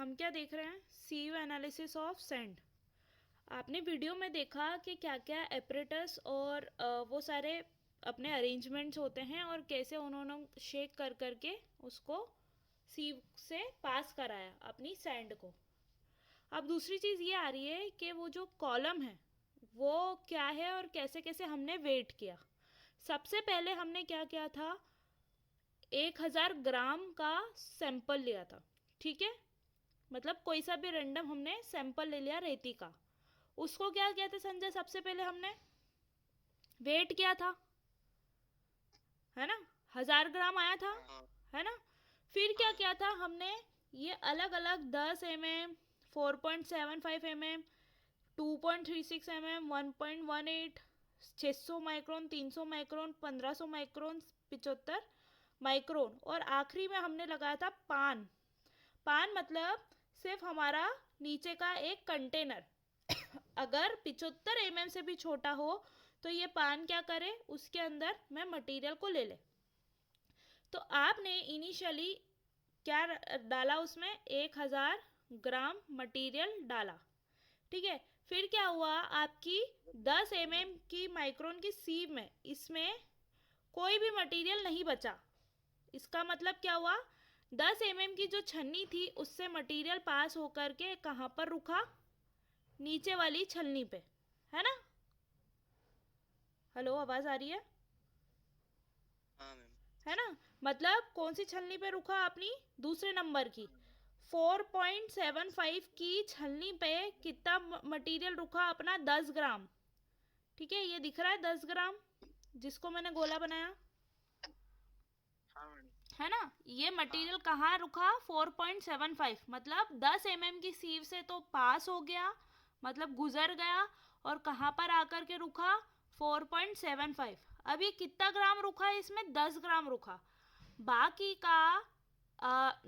हम क्या देख रहे हैं, सीव एनालिसिस ऑफ सैंड। आपने वीडियो में देखा कि क्या क्या एपरेटस और वो सारे अपने अरेंजमेंट्स होते हैं और कैसे उन्होंने शेक कर करके उसको सीव से पास कराया अपनी सैंड को। अब दूसरी चीज़ ये आ रही है कि वो जो कॉलम है वो क्या है और कैसे कैसे हमने वेट किया। सबसे पहले हमने क्या किया था, 1000 ग्राम का सैंपल लिया था। ठीक है, मतलब कोई सा भी रेंडम हमने सैंपल ले लिया रेती का। उसको क्या किया था संजय, सबसे पहले हमने वेट किया था, है ना, 1000 ग्राम आया था, है ना। फिर क्या किया था हमने, ये अलग अलग 10 mm, 4.75 mm, 2.36 mm, 1.18, 600 micron, 300 micron, 1500 micron, 75 micron, और आखिरी में हमने लगाया था पान। पान मतलब सिर्फ हमारा नीचे का एक कंटेनर। अगर 75 mm से भी छोटा हो तो ये पान क्या करे, उसके अंदर मैं मटेरियल को ले ले। तो आपने इनिशियली क्या डाला उसमें, 1000 ग्राम मटेरियल डाला। ठीक है, फिर क्या हुआ, आपकी 10 mm की माइक्रोन की सीव में इसमें कोई भी मटेरियल नहीं बचा। इसका मतलब क्या हुआ, 10 mm की जो छन्नी थी उससे मटेरियल पास होकर के कहाँ पर रुका, नीचे वाली छलनी पे, है ना। हेलो, आवाज आ रही है? हाँ मैम। है ना, मतलब कौन सी छलनी पे रुका, अपनी दूसरे नंबर की 4.75 की छलनी पे कितना मटेरियल रुका अपना, 10 ग्राम। ठीक है, ये दिख रहा है 10 ग्राम जिसको मैंने गोला बनाया, हाँ मैम। है ना। ये मटेरियल कहाँ रुका, 4.75, मतलब 10 mm की सीव से तो पास हो गया, मतलब गुजर गया, और कहाँ पर आकर के रुका, 4.75। अब ये कितना ग्राम रुका है, इसमें 10 ग्राम रुका। बाकी का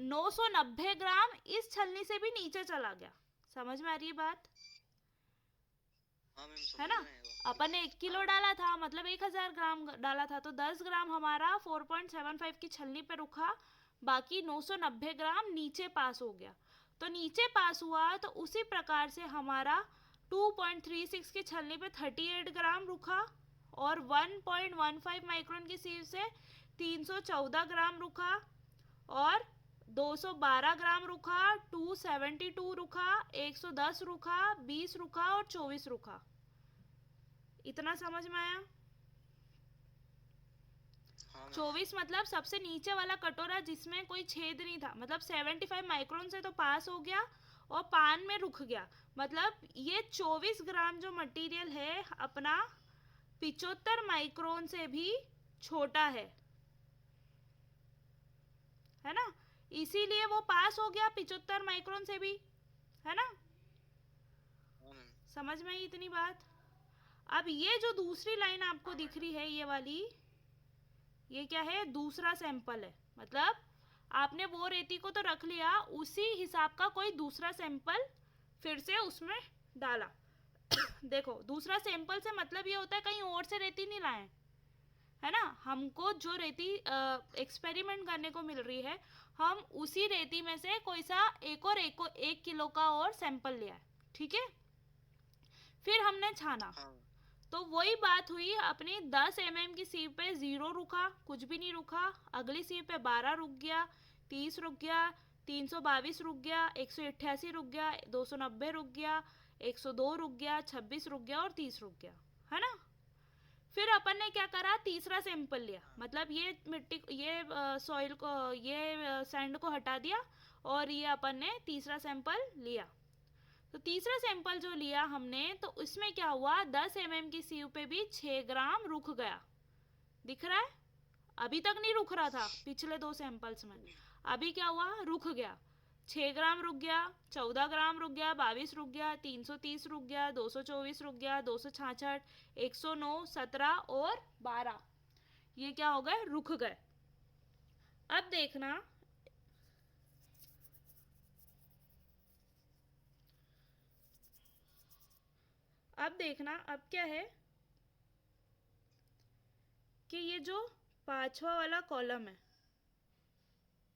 990 ग्राम इस छलनी से भी नीचे चला गया। समझ में आ रही है बात? हाँ मैम, है समझ ना, में आएगा। अपन ने 1 किलो डाला था, मतलब 1000 ग्राम डाला था, तो 10 ग्राम हमारा 4.75 की छलनी पे रुका, बाकी 990 ग्राम नीचे पास हो गया। तो नीचे पास हुआ तो उसी प्रकार से हमारा 2.36 की छलनी पे 38 ग्राम रुका, और 1.15 माइक्रोन की सीव से 314 ग्राम रुका, और 212 ग्राम रुका, 272 रुका, 110 रुका, 20 रुका और 24 रुका। इतना समझ में आया? हाँ मैम। 24 मतलब सबसे नीचे वाला कटोरा जिसमें कोई छेद नहीं था, मतलब 75 माइक्रोन से तो पास हो गया और पान में रुक गया। मतलब ये 24 ग्राम जो मटेरियल है अपना 75 माइक्रोन से भी छोटा है ना, इसीलिए वो पास हो गया 75 माइक्रोन से भी, है ना। हाँ मैम। समझ में आई इतनी बात? अब ये जो दूसरी लाइन आपको दिख रही है, ये वाली, ये क्या है, दूसरा सैंपल है। मतलब आपने वो रेती को तो रख लिया, उसी हिसाब का कोई दूसरा सैंपल फिर से उसमें डाला। देखो, दूसरा सैंपल से मतलब ये होता है कहीं और से रेती नहीं लाए, है ना। हमको जो रेती एक्सपेरिमेंट करने को मिल रही है, हम उसी रेती में से कोई सा एक किलो का और सैंपल लिया है। ठीक है, फिर हमने छाना। हाँ। तो वही बात हुई, अपनी 10 mm की सीव पे 0 रुका, कुछ भी नहीं रुका। अगली सीव पे 12 रुक गया, 30 रुक गया, 322 रुक गया, 188 रुक गया, 290 रुक गया, 102 रुक गया, 26 रुक गया और 30 रुक गया, है ना। फिर अपन ने क्या करा, तीसरा सैंपल लिया, मतलब ये मिट्टी, ये सॉइल को, ये सैंड को हटा दिया, और ये अपन ने तीसरा सैंपल लिया। तो तीसरा सैंपल जो लिया हमने, तो उसमें क्या हुआ, 10 mm की सीव पे भी 6 ग्राम रुक गया। दिख रहा है? अभी तक नहीं रुक रहा था पिछले 2 सैंपल्स में, अभी क्या हुआ, रुक गया। 6 ग्राम रुक गया, 14 ग्राम रुक गया, 22 रुक गया, 330 रुक गया, 224 रुक गया, 266, 109, 17 और 12, ये क्या हो गए, रुक गए। अब देखना, अब क्या कि ये जो पांचवा वाला कॉलम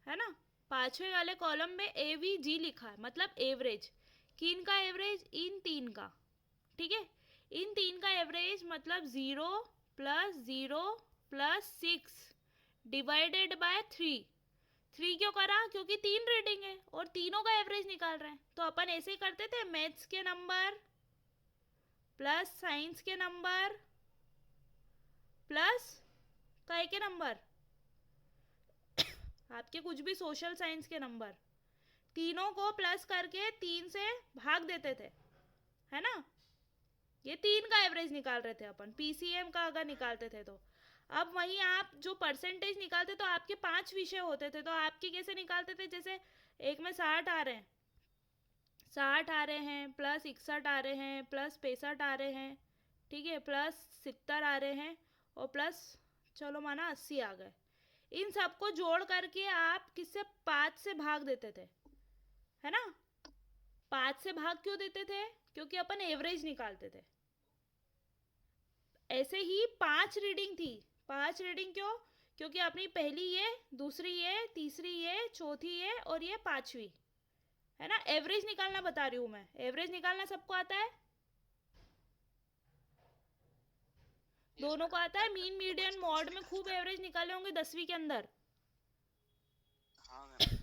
है ना, पांचवे वाले कॉलम में AVG लिखा है, मतलब एवरेज। किन का एवरेज? इन तीन का। ठीक है, इन तीन का एवरेज मतलब 0 + 0 + 6 डिवाइडेड बाय 3। 3 क्यों करा? क्योंकि 3 रीडिंग है और तीनों का एवरेज निकाल रहे हैं। तो अपन ऐसे ही करते थे, मैथ्स के नंबर प्लस साइंस के नंबर प्लस काय के नंबर, आपके कुछ भी सोशल साइंस के नंबर, तीनों को प्लस करके 3 से भाग देते थे, है ना। ये 3 का एवरेज निकाल रहे थे अपन, PCM का अगर निकालते थे तो। अब वहीं आप जो परसेंटेज निकालते तो आपके 5 विषय होते थे, तो आपके कैसे निकालते थे? जैसे एक में 60 आ रहे हैं, 60 आ रहे हैं, प्लस 61 आ रहे हैं, प्लस 65 आ रहे हैं, ठीक है, प्लस 70 आ रहे हैं, और प्लस चलो माना 80 आ गए। इन सबको जोड़ करके आप किससे? 5 से भाग देते थे, है ना। 5 से भाग क्यों देते थे? क्योंकि अपन एवरेज निकालते थे। ऐसे ही 5 रीडिंग थी। 5 रीडिंग क्यों? क्योंकि अपनी पहली ये, दूसरी ये, तीसरी ये, चौथी ये और ये पांचवी, है ना। एवरेज निकालना बता रही हूं मैं, एवरेज निकालना सबको आता है? दोनों को आता है। मीन, मीडियन, मॉड में खूब एवरेज निकाले होंगे 10वीं के अंदर। हाँ मैम।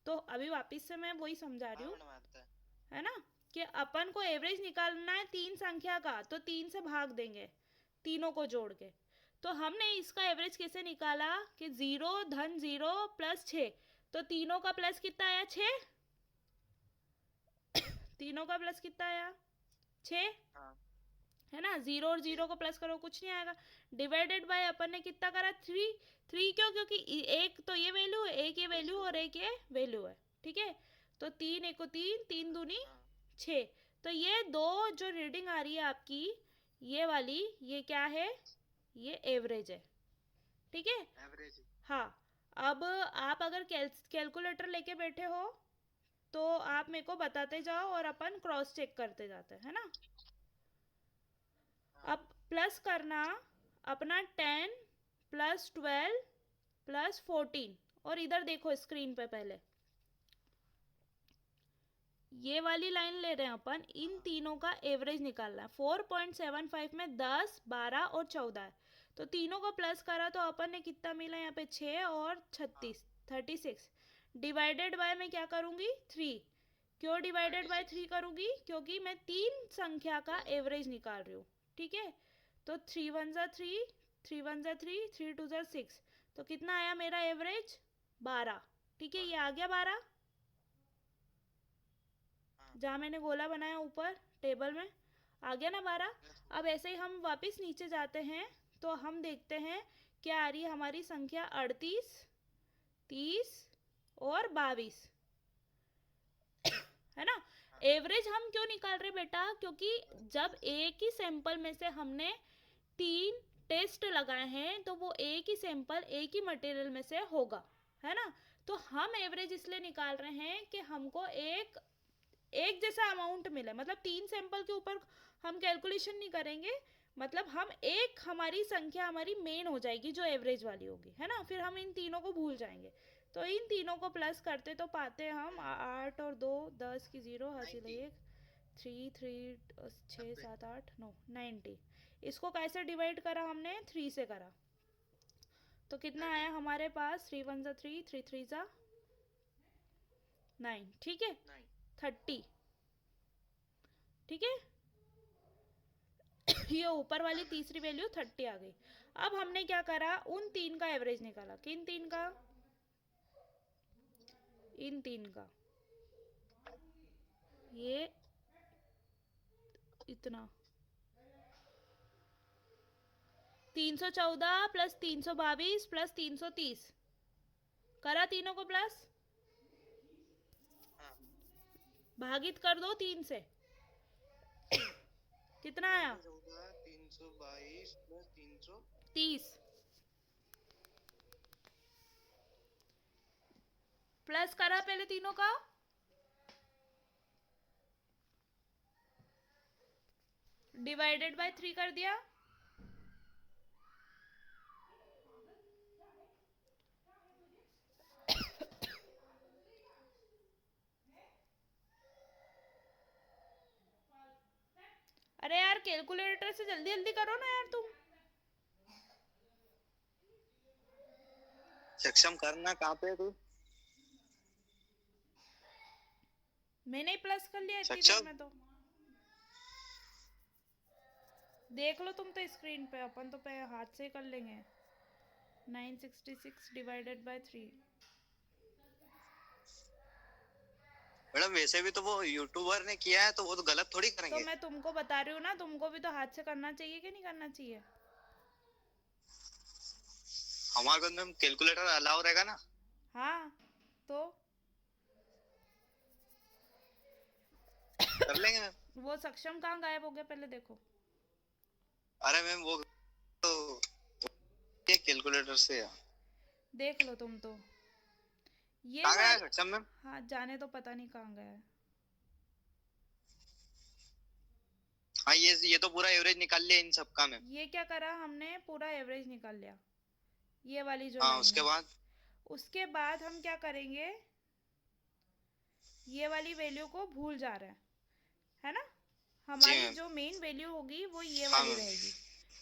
तो अभी वापस से मैं वही समझा रही हाँ हूँ, मैडम आता है। है ना, कि अपन को एवरेज निकालना है 3 संख्या का, तो 3 से भाग देंगे तीनों को जोड़ के। तो हमने इसका एवरेज कैसे निकाला कि 0 धन 0 प्लस 6, तो तीनों का प्लस कितना आया? 6। तीनों का प्लस कितना आया? 6, हाँ है ना। 0 और 0 को प्लस करो, कुछ नहीं आएगा। डिवाइडेड बाय अपन ने कितना करा? 3। 3 क्यों? क्योंकि एक तो ये वैल्यू है, एक ये वैल्यू और एक ये वैल्यू है, ठीक है। तो 3 एक को 3, 3 दूनी 6। तो ये दो जो रीडिंग आ रही है आपकी, ये वाली, ये क्या है? ये एवरेज है, ठीक है। एवरेज। हाँ, अब आप अगर कैलकुलेटर लेके बैठे हो तो आप मेरे को बताते जाओ और अपन क्रॉस चेक करते जाते हैं, है ना। अब प्लस करना अपना 10 + 12 + 14, और इधर देखो स्क्रीन पे, पहले ये वाली लाइन ले रहे हैं अपन, इन तीनों का एवरेज निकालना है। 4.75 में 10, 12 और 14 है, तो तीनों को प्लस करा तो अपन ने कितना मिला यहाँ पे? 6 और 36, 36। डिवाइडेड बाय मैं क्या करूँगी? 3। क्यों डिवाइडेड बाय 3 करूँगी? क्योंकि मैं 3 संख्या का एवरेज निकाल रही हूँ, ठीक है। तो 3 1 जा 3, 3 1 जा 3, 3 2 जा 6, तो कितना आया मेरा एवरेज? 12, ठीक है। ये आ गया 12, जहाँ मैंने गोला बनाया ऊपर टेबल में, आ गया ना 12। अब ऐसे ही हम वापस नीचे जाते हैं तो हम देखते हैं क्या आ रही है हमारी संख्या? 38, 30 और 22, है ना। एवरेज हम क्यों निकाल रहे बेटा? क्योंकि जब एक ही सैंपल में से हमने 3 टेस्ट लगाए हैं तो वो एक ही सैंपल एक ही मटेरियल में से होगा, है ना। तो हम एवरेज इसलिए निकाल रहे हैं कि हमको एक जैसा अमाउंट मिले, मतलब 3 सैंपल के ऊपर हम कैलकुलेशन नहीं करेंगे, मतलब हम एक, हमारी संख्या हमारी मेन हो जाएगी जो एवरेज वाली होगी, है ना। फिर हम इन तीनों को भूल जाएंगे। तो इन तीनों को प्लस करते तो पाते हैं हम 8 और 2 10 की 0 हासिल 1, 3 3 6 7 8 9 90। इसको कैसे डिवाइड करा हमने? 3 से करा, तो कितना आया हमारे पास? 3 1 जा 3, 3 3 जा 9, ठीक है, 30, ठीक है। ये ऊपर वाली तीसरी वैल्यू 30 आ गई। अब हमने क्या करा? उन 3 का एवरेज निकाला। किन 3 का? इन 3 का। ये इतना 314 + 322 + 330 करा, तीनों को प्लस, भागित कर दो 3 से, कितना आया? 322 + 30। प्लस करा पहले तीनों का, डिवाइडेड बाय 3 कर दिया, यार कैलकुलेटर से जल्दी जल्दी करो ना यार तुम। सक्षम करना कहाँ पे है तू? मैंने ही प्लस कर लिया इतनी सक्षम देर में तो। देख लो तुम तो स्क्रीन पे, अपन तो पे हाथ से ही कर लेंगे। 966 डिवाइडेड बाय 3। मैडम वैसे भी तो वो यूट्यूबर ने किया है, तो वो तो गलत थोड़ी तो करेंगे। मैं तुमको बता रही हूँ ना, तुमको भी तो हाथ से करना चाहिए कि नहीं करना चाहिए? हमारे को मैम कैलकुलेटर अलाउ रहेगा ना? हाँ तो कर लेंगे मैम। वो सक्षम कहाँ गायब हो गया पहले देखो। अरे मैम वो तो ये कैलकुलेटर से है। देख लो तुम तो ये कहाँ गया है वाल। सक्षम मैम? हाँ जाने तो पता नहीं कहाँ गया है। हाँ ये तो पूरा एवरेज निकाल लिया इन सब का मैम। ये क्या करा हमने, पूरा एवरेज निकाल लिया, ये वाली जो हाँ लाइन उसके है। बाद उसके बाद हम क्या करेंगे, ये वाली वैल्यू को भूल जा रहे हैं, है ना? जी हमारी मैम। जो मेन वैल्यू होगी वो ये हाँ वाली मैम। रहेगी।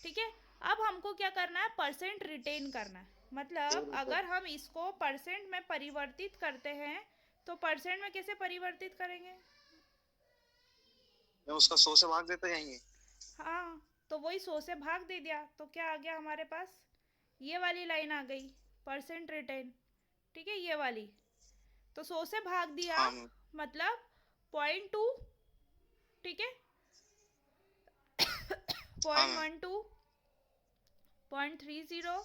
ठीक है। अब हमको क्या करना है, परसेंट रिटेन करना है। मतलब अगर हम इसको परसेंट में परिवर्तित करते हैं तो परसेंट में कैसे परिवर्तित करेंगे? मैम उसका 100 से भाग देते जाएंगे। हाँ तो वही 100 से भाग दे दिया तो क्या आ गया हमारे पास, ये वाली लाइन आ गई, परसेंट रिटेन। ठीक है, ये वाली। तो 100 से भाग दिया हाँ मैम। मतलब 0.2। ठीक है, हाँ मैम। 0.12, 0.30,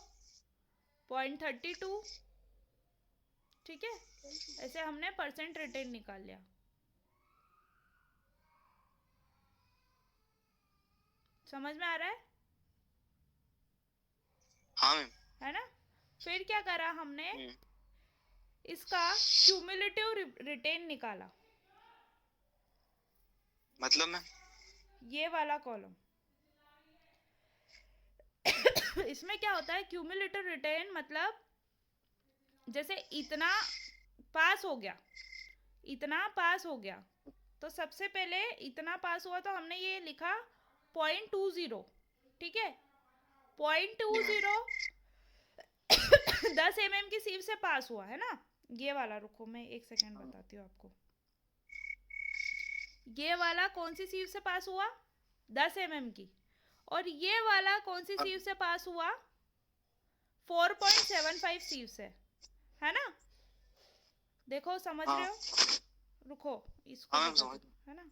0.32। ठीक है, ऐसे हमने परसेंट रिटेन निकाल लिया। समझ में आ रहा है? हाँ मैम। है ना? फिर क्या करा हमने, हम्म। इसका क्यूमुलेटिव रिटेन निकाला, मतलब मैम ये वाला कॉलम। इसमें क्या होता है क्यूमुलेटिव रिटेन, मतलब जैसे इतना पास हो गया, इतना पास हो गया, तो सबसे पहले इतना पास हुआ तो हमने ये लिखा 0.20। ठीक है, जी मैम। 0.20 10 mm की सीव से पास हुआ है ना, ये वाला। रुको मैं एक सेकेंड बताती हूँ आपको। ये वाला कौन सी सीव से पास हुआ, 10 mm की। और ये वाला कौन सी सीव से पास हुआ, 4.75 सीव से, है ना? देखो समझ हाँ रहे हो? रुको इसको हाँ मैम बताती समझ। हूँ, है ना?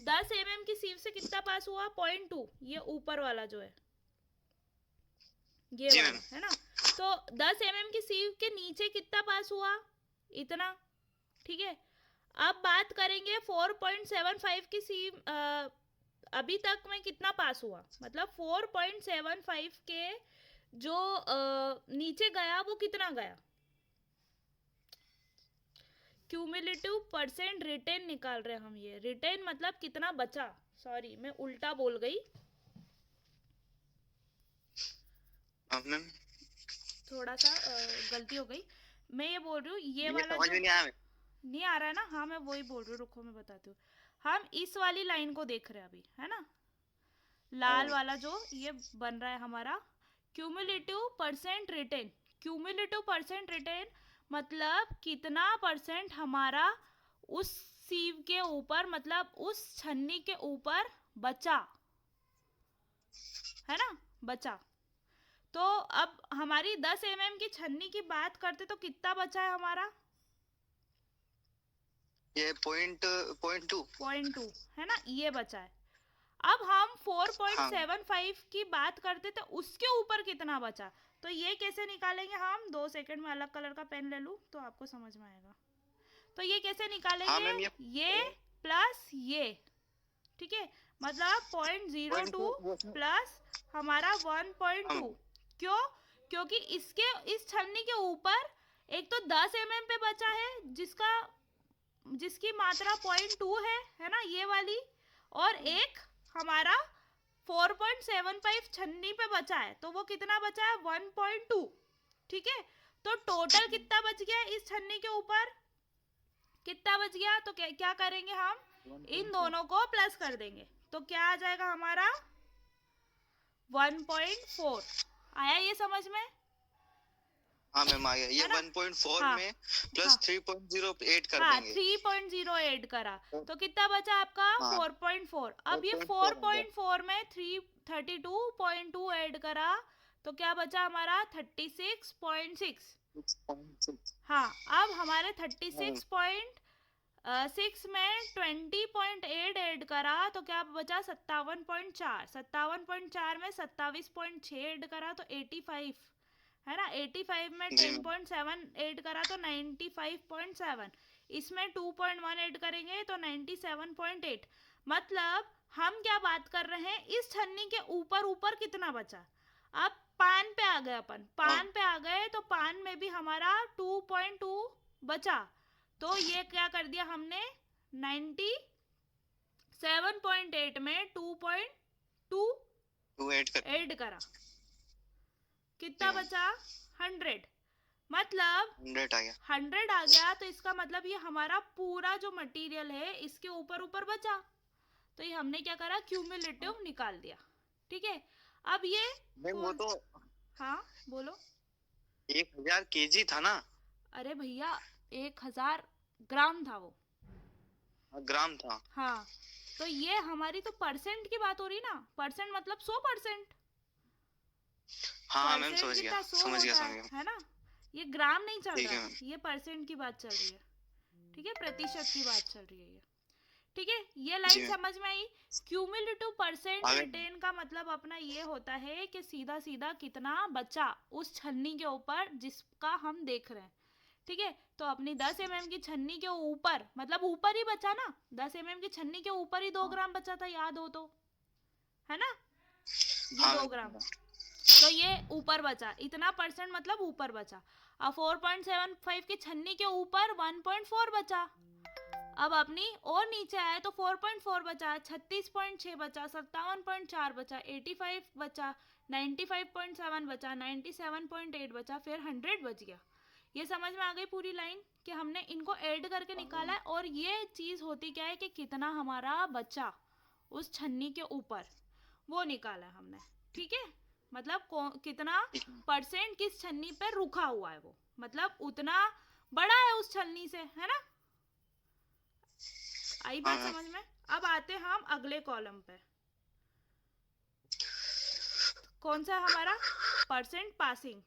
10 mm की सीव से कितना पास हुआ, 0.2। ये ऊपर वाला जो है, ये जी वाला, मैम। है ना? तो 10 mm की सीव के नीचे कितना पास हुआ, इतना। ठीक है, अब बात करेंगे 4.75 की सीव, अभी तक में कितना पास हुआ, मतलब 4.75 के जो नीचे गया वो कितना गया। क्यूमुलेटिव परसेंट रिटेन निकाल रहे हैं हम। ये रिटेन मतलब कितना बचा, सॉरी मैं उल्टा बोल गई, मैम थोड़ा सा गलती हो गई। मैं ये बोल रही हूँ ये वाला समझ जो में नहीं आया मैम। नहीं आ रहा है ना, हाँ मैं वही बोल रही हूँ, रुको मैं बताती हूँ। हम इस वाली लाइन को देख रहे हैं अभी, है ना? लाल वाला जो ये बन रहा है हमारा cumulative percent retain. Cumulative percent retain मतलब कितना परसेंट हमारा उस सीव के ऊपर, मतलब उस छन्नी के ऊपर बचा, है ना? बचा। तो अब हमारी 10 mm की छन्नी की बात करते तो कितना बचा है हमारा, ये पॉइंट 0.2। 0.2, है ना? ये बचा है। अब हम हाँ 4.75 की बात करते तो उसके ऊपर कितना बचा, तो ये कैसे निकालेंगे हम, 2 सेकंड में अलग कलर का पेन ले लूं तो आपको समझ में आएगा। तो ये कैसे हाँ निकालेंगे, मैम ये प्लस ये। ठीक है, मतलब 0.02 प्लस हमारा 1.2। हाँ क्यों? क्योंकि इसके इस छन्नी के ऊपर एक तो 10 mm पे बचा है जिसकी मात्रा 0.2 है ना, ये वाली। और एक हमारा 4.75 छन्नी पे बचा है, तो वो कितना बचा है, 1.2। ठीक है, तो टोटल कितना बच गया इस छन्नी के ऊपर, कितना बच गया, तो क्या करेंगे हम, इन दोनों को प्लस कर देंगे तो क्या आ जाएगा हमारा 1.4। आया ये समझ में? हाँ मैम आ गया ये है ना? 1.4 हाँ में प्लस हाँ 3.0 ऐड कर हाँ देंगे 3.0 ऐड करा तो कितना बचा आपका हाँ 4.4। अब ये 4.4 आ गया 4.4 में 32.2 ऐड करा तो क्या बचा हमारा 36.6। 6.6 हाँ अब हमारे हाँ मैम 36.6 में 20.8 ऐड करा तो क्या बचा 57.4। 57.4 में 27.6 ऐड करा तो 85, है ना? 85 में जी मैम 10.7 ऐड करा तो 95.7। इसमें 2.1 ऐड करेंगे तो 97.8। मतलब हम क्या बात कर रहे हैं, इस छन्नी के ऊपर ऊपर कितना बचा। अब पान पे आ गए अपन, हाँ पान पे आ गए तो पान में भी हमारा 2.2 बचा तो ये क्या कर दिया हमने 97.8 में 2.2 2 ऐड कर ऐड करा, जी कितना मैम बचा 100। मतलब 100 आ गया 100 आ गया तो इसका मतलब ये हमारा पूरा जो मटेरियल है इसके ऊपर ऊपर बचा तो ये हमने क्या करा क्यूमुलेटिव हाँ निकाल दिया। ठीक है अब ये मैम वो कौन। तो हाँ बोलो। 1000 केजी था ना अरे भैया 1000 ग्राम था वो। हाँ, ग्राम था हाँ तो ये हमारी तो परसेंट की बात हो रही ना, परसेंट मतलब 100%। हाँ मैम परसेंट कितना 100 समझ गया होता समझ गया है ना? ये ग्राम नहीं चल ठीक रहा, है मैम ये परसेंट की बात चल रही है। ठीक है प्रतिशत की बात चल रही है ये। ठीक है ये जी लाइन मैम समझ में आई। क्यूमुलेटिव परसेंट आगे रिटेन का मतलब अपना ये होता है कि सीधा सीधा कितना बचा उस छन्नी के ऊपर जिसका हम देख रहे हैं। ठीक है तो अपनी 10 की छन्नी के ऊपर मतलब ऊपर ही बचा ना, 10 की छन्नी के ऊपर ही 2 हाँ ग्राम बचा था, याद हो तो, है ना? ये हाँ 2 मैम ग्राम तो ये ऊपर बचा, इतना परसेंट मतलब ऊपर बचा। अब 4.75 की छन्नी के ऊपर 1.4 बचा। अब अपनी और नीचे आए तो 4.4 बचा, 36.6 बचा, 57.4 बचा, 85 बचा, 95.7 बचा, 97.8 बचा, फिर 100 बच गया। ये समझ में आ गई पूरी लाइन कि हमने इनको ऐड करके हाँ निकाला है और ये चीज होती क्या है कि कितना हमारा बचा उस छन्नी के ऊपर वो निकाला है हमने। ठीक है मतलब कितना ठीक है परसेंट किस छन्नी पे रुका हुआ है वो, मतलब उतना बड़ा है उस छन्नी से, है ना? आई हाँ बात मैम समझ में? अब आते हम अगले कॉलम पे। कौन सा है हमारा परसेंट पासिंग।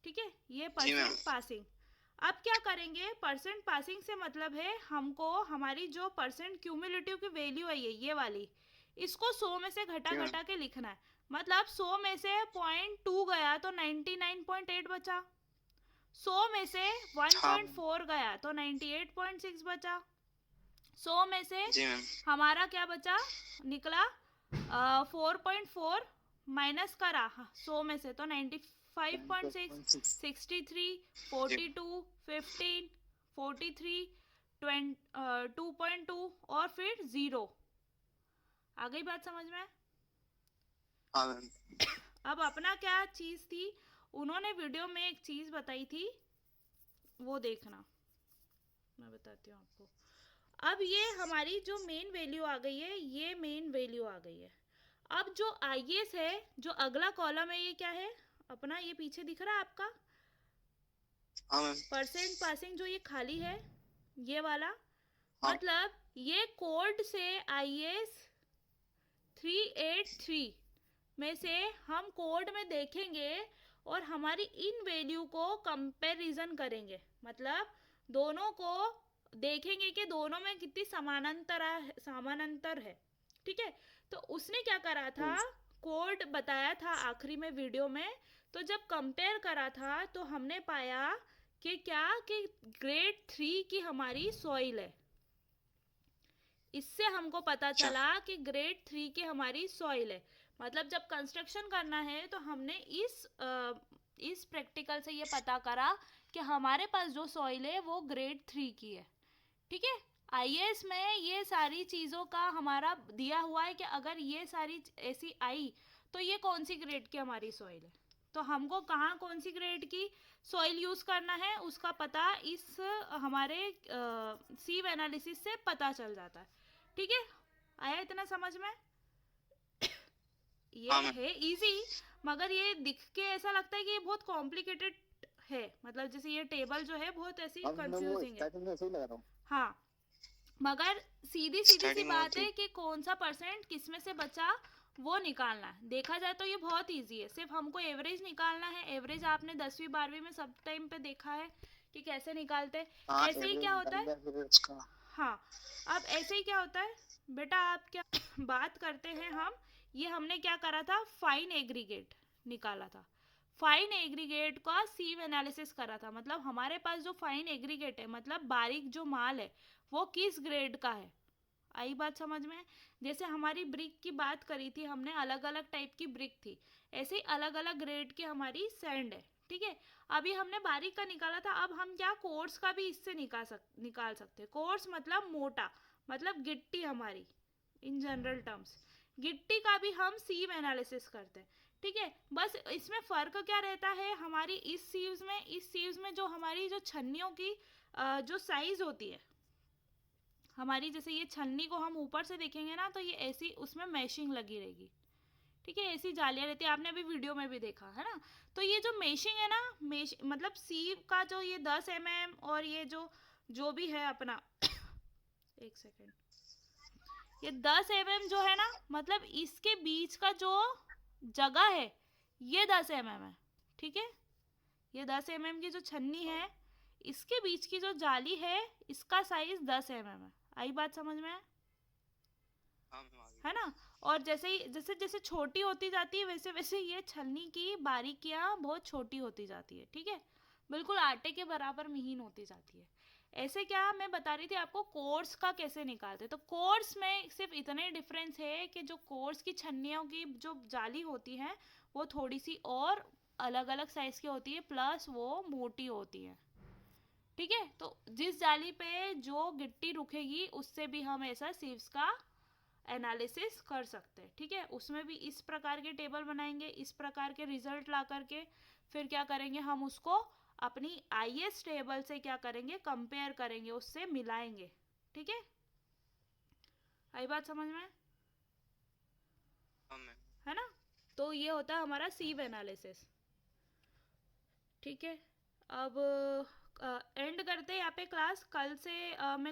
ठीक है ये जी मैम परसेंट पासिंग। अब क्या करेंगे, परसेंट पासिंग से मतलब है हमको हमारी जो परसेंट क्यूमुलेटिव की वैल्यू है ये वाली, इसको 100 में से घटा जी मैम घटा के लिखना है। मतलब 100 में से 0.2 गया तो 99.8 बचा, 100 में से हाँ मैम 1.4 गया तो 98.6 बचा, 100 में से जी मैम हमारा क्या बचा निकला 4.4 माइनस करा 100 में से तो 95.6, 96 63, जी 42, 15, 43, 2.2 और फिर 0। आ गई बात समझ में? हाँ मैम अब अपना क्या चीज़ थी, उन्होंने वीडियो में एक चीज़ बताई थी वो देखना, मैं बताती हूँ आपको। अब ये हमारी जो मेन वैल्यू आ गई है, ये मेन वैल्यू आ गई है। अब जो आईएस है, जो अगला कॉलम है, ये क्या है अपना, ये पीछे दिख रहा है आपका हाँ मैम परसेंट पासिंग, जो ये खाली है ये वाला, हाँ मतलब ये कोड से आईएस 383 में से हम कोड में देखेंगे और हमारी इन वैल्यू को कंपैरिजन करेंगे, मतलब दोनों को देखेंगे कि दोनों में कितनी समानांतर है। ठीक है तो उसने क्या करा था, कोड बताया था आखिरी में वीडियो में, तो जब कंपेयर करा था तो हमने पाया कि क्या कि ग्रेड 3 की हमारी सॉइल है। इससे हमको पता अच्छा चला कि ग्रेड 3 की हमारी सॉइल है। मतलब जब कंस्ट्रक्शन करना है तो हमने इस प्रैक्टिकल से ये पता करा कि हमारे पास जो सॉइल है वो ग्रेड 3 की है। ठीक है आईएएस में ये सारी चीज़ों का हमारा दिया हुआ है कि अगर ये सारी ऐसी आई तो ये कौन सी ग्रेड की हमारी सॉइल है। तो हमको कहाँ कौन सी ग्रेड की सॉइल यूज़ करना है उसका पता इस हमारे सीव एनालिसिस से पता चल जाता है। ठीक है, आया इतना समझ में? ये हाँ मैम। है इजी, मगर ये दिख के ऐसा लगता है कि ये बहुत कॉम्प्लिकेटेड है। मतलब जैसे ये टेबल जो है बहुत ऐसी कंफ्यूजिंग है। स्टार्टिंग में ऐसे ही लगा था। हाँ, मगर सीधी सी स्टार्टिंग में बात होती है कि कौन सा परसेंट किस में से बचा वो निकालना है। देखा जाए तो ये बहुत इजी है, सिर्फ हमको एवरेज निकालना है। एवरेज आपने 10वीं 12वीं में सब टाइम पे देखा है कि कैसे निकालते हैं। हाँ, ऐसे ही क्या होता है, फिर उसका हाँ, अब ऐसे ही क्या होता है बेटा, आप क्या बात करते हैं हम, ये हमने क्या करा था, फाइन एग्रीगेट निकाला था। फाइन एग्रीगेट का सीव एनालिसिस करा था, मतलब हमारे पास जो फाइन एग्रीगेट है, मतलब बारीक जो माल है, वो किस ग्रेड का है। आई बात समझ में? जैसे हमारी ब्रिक की बात करी थी हमने, अलग अलग टाइप की ब्रिक थी, ऐसे ही अलग अलग ग्रेड की हमारी सैंड है। ठीक है, अभी हमने बारीक का निकाला था, अब हम क्या कोर्स का भी इससे निकाल सकते हैं। कोर्स मतलब मोटा, मतलब गिट्टी हमारी, इन जनरल टर्म्स गिट्टी का भी हम सीव एनालिसिस करते हैं। ठीक है, बस इसमें फ़र्क क्या रहता है हमारी इस सीव्स में जो हमारी जो छन्नियों की जो साइज़ होती है हमारी, जैसे ये छन्नी को हम ऊपर से देखेंगे ना तो ये ऐसी उसमें मैशिंग लगी रहेगी। ठीक है, ऐसी जालियाँ रहती है, आपने अभी वीडियो में भी देखा है ना। तो ये जो मेशिंग है ना, मतलब सीव का जो ये 10 mm और ये जो भी है अपना एक सेकेंड, ये 10 mm जो है ना, मतलब इसके बीच का जो जगह है ये 10 mm है। ठीक है, ये 10 mm की जो छन्नी है, इसके बीच की जो जाली है, इसका साइज 10 mm है। आई बात समझ में? हाँ मैम, आगे। है ना। और जैसे जैसे छोटी होती जाती है वैसे वैसे ये छलनी की बारीकियां बहुत छोटी होती जाती है। ठीक है, बिल्कुल आटे के बराबर महीन होती जाती है। ऐसे क्या मैं बता रही थी आपको कोर्स का कैसे निकालते, तो कोर्स में सिर्फ इतने डिफरेंस है कि जो कोर्स की छन्नियों की जो जाली होती है वो थोड़ी सी और अलग अलग साइज की होती है, प्लस वो मोटी होती है। ठीक है, तो जिस जाली पे जो गिट्टी रुकेगी उससे भी हम ऐसा सीव्स का एनालिसिस कर सकते हैं। ठीक है, उसमें भी इस प्रकार के टेबल बनाएंगे, इस प्रकार के रिजल्ट ला करके फिर क्या करेंगे, हम उसको अपनी आईएस टेबल से क्या करेंगे, कंपेयर करेंगे, उससे मिलाएंगे। ठीक है, आई बात समझ में? हाँ मैम। है ना। तो ये होता है हमारा सीव एनालिसिस। ठीक है, अब एंड करते हैं यहाँ पे क्लास। कल से मैं